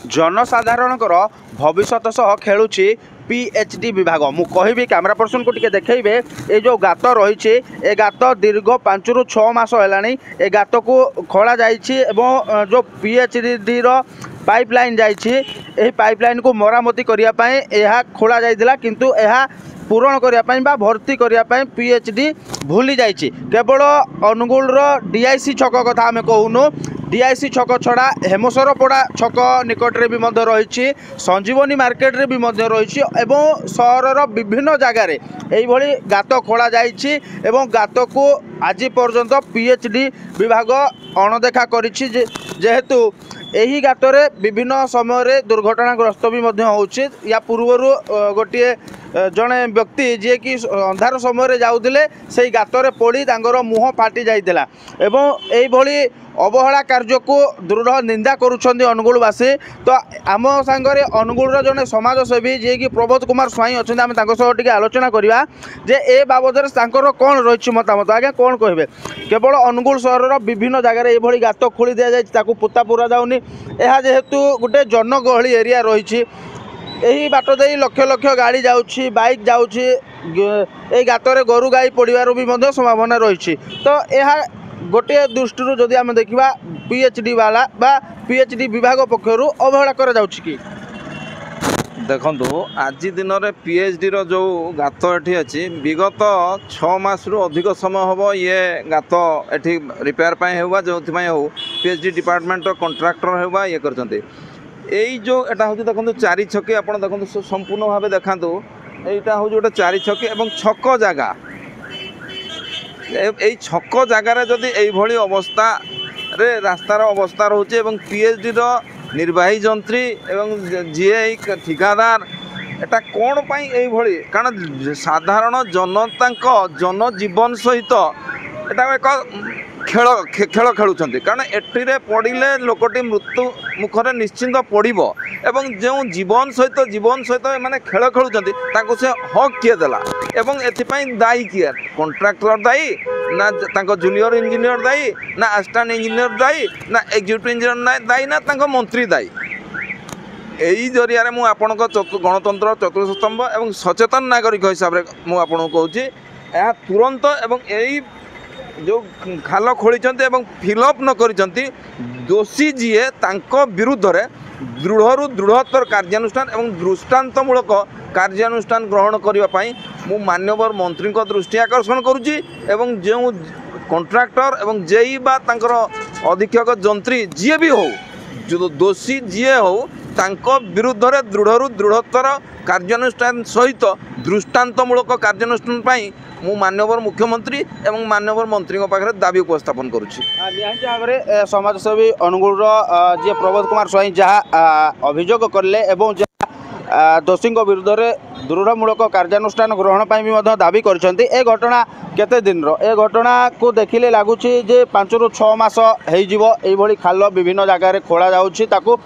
जनसाधारणकर भविष्य सह खेलुची पीएचडी विभाग मु कहबी कैमरा पर्सन को टिके देखेबे ए जो गात रही ए गात दीर्घ 5 ରୁ 6 मास है ए गात को खोला जाइए एवं जो पीएचडी रो पाइपलाइन जाइए पाइपलाइन को मरामती करने खोला जाइला किंतु यह पूरण करने बा भर्ती करने पीएचडी भूली जाइए केवल अनुगुल डीआईसी छक कथा आम कहूनु डीआईसी छक छड़ा हेमसरपड़ा छक निकट में भी रही संजीवनी मार्केट रे भी रही एवं सहर विभिन्न जगार यही गात खोला जाइए एवं गात को आज पर्यंत पीएचडी विभाग अणदेखा करिछि जेहेतु यही गातरे विभिन्न समय दुर्घटनाग्रस्त भी होउछि या पूर्व गोटे जड़े व्यक्ति जी कि अंधार समय जाऊे से गातरे पड़ी मुह फाटी जाइला एवं यही अवहेला कार्य को दृढ़ निंदा करुछंदी अनुगुलवासी। तो आम सांगरे अनुगुल जड़े समाजसेवी जी कि प्रबोध कुमार स्वाई अच्छा आम टे आलोचना करवा जे ए बाबद कौन रही मतामत आज्ञा कौन कहे केवल अनुगुल सहर विभिन्न जगार ये गात खोली दि जाए पोता पूरा जाऊनी यह जेहेतु गोटे जनगहली एरिया रही यही बाट दे लक्ष लक्ष गाड़ी जाऊँगी बाइक जाऊँगी गातर गोरु गाई पड़ार भी संभावना रही। तो यह गोटे दृष्टि जदि आम देखा पीएचडी वाला बा पीएचडी विभाग पक्षर अवहेला करा जाउछि कि देखु आज दिन में पीएचडी रो जो गात एठी अच्छी विगत 6 मास रु अधिक समय हम ये गात एठी रिपेयर पाए होगा जो हो पीएचडी डिपार्टमेंट कंट्राक्टर होगा ये करछन्ते एई जो एटा होती देखो 4 छकी आपण देखो संपूर्ण भाव देखा यहाँ हूँ गोटे 4 छकी एवं छक जगह यही छक जगार जदि यही अवस्था रे रास्तार अवस्था रोचे एवं पीएचडी रो निर्वाही जंत्री एवं जीए ठिकादार एटा कौन पाई यही कारण साधारण जनता जनजीवन सहित एटा एक खेल खेल खेलुंट कारण एटिरे पड़े लोकटी मृत्यु मुखर निश्चिंत पड़ो एवं जो जीवन सहित माने खेल खेलुंट से हक किए देला एवं एथिपाई दायी किए कंट्राक्टर दायी ना तांको जूनियर इंजीनियर दायी ना असिस्टेंट इंजीनियर दायी ना एग्जीक्यूटिव इंजीनियर दायी ना तांको मंत्री दायी यही जरिया मु आपण गणतंत्र चतुर्थ स्तंभ एवं सचेतन नागरिक हिसाब से मुझे कहूँ तुरंत एवं यही जो खाल खोली फिलअप न करिसेंती दोषी जीए तांको विरुद्ध रे दृढ़ दृढ़तर कार्यानुष्ठान एवं दृष्टांतमूलक कार्यानुष्ठान ग्रहण करने मु माननीय मंत्री को दृष्टि आकर्षण करुच्ची एवं जो कंट्राक्टर एवं जेई बा तांकर अधीक्षक जंत्री जी भी हो जो दोषी जीए हो तांको विरुद्ध रे दृढ़ दृढ़तर कार्यानुष्ठान सहित दृष्टांतमूलक कार्यानुष्ठान पाई मु माननीय मुख्यमंत्री एवं माननीय मंत्री पाखे दाबी उपस्थापन करुच्ची। निहाती भाव में समाजसेवी अनुगुल जी प्रबोध कुमार स्वाई जहाँ अभियोग कले एवं दोषी विरुद्ध में दृढ़मूलक कार्यानुष्ठान ग्रहण पर भी दाबी कर घटना केते दिन ए घटना को देखिले लगुच 5 ରୁ 6 मास हो खाल विभिन्न जगार खोला जाऊँ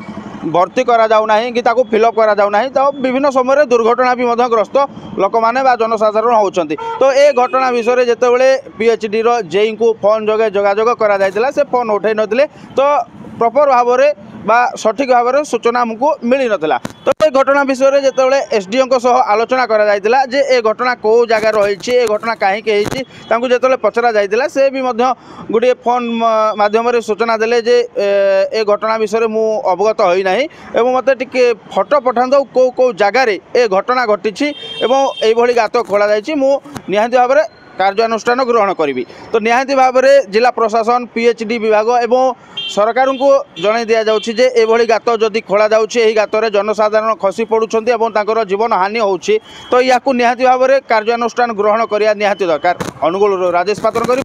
भर्ती करा जाऊ नाही कि ताको फिलअप करा जाऊ नाही तो विभिन्न समय दुर्घटना भी ग्रस्त लोक माने बा जनसाधारण होउछंती। तो ए घटना विषय जेतेबेले पीएचडी रो जेई को फोन जगे जोगाजोग करा जायतिला से फोन उठै नथिले तो प्रॉपर भाव में बा सठिक भाव में सूचना हमको मिल नाला। तो ये घटना विषय जेतेबेले एसडीओ सह आलोचना करा जायतिला जे ए घटना को जगह रही ए घटना कहीं जेतेबेले पचरा जायतिला से भी गोटे फोन माध्यम सूचना देले जे ए घटना विषय मु अवगत होई नाही एवं मते टिके फोटो पठांदो को जगार ए घटना घटी एवं यही गात खोला जाइछि मु निहाती भाव में कार्यानुष्ठान ग्रहण करी। तो निहाती भाव में जिला प्रशासन पीएचडी विभाग एवं सरकार को जन दि जाऊँगी जे एभली गात जदि खोला जाऊँगी गातर जनसाधारण खसी पड़ुंट और जीवन हानि होउछि तो या निहाती भाव में कार्यानुष्ठान ग्रहण करिया निहाती दरकार। अनुगुल राजेश पात्र।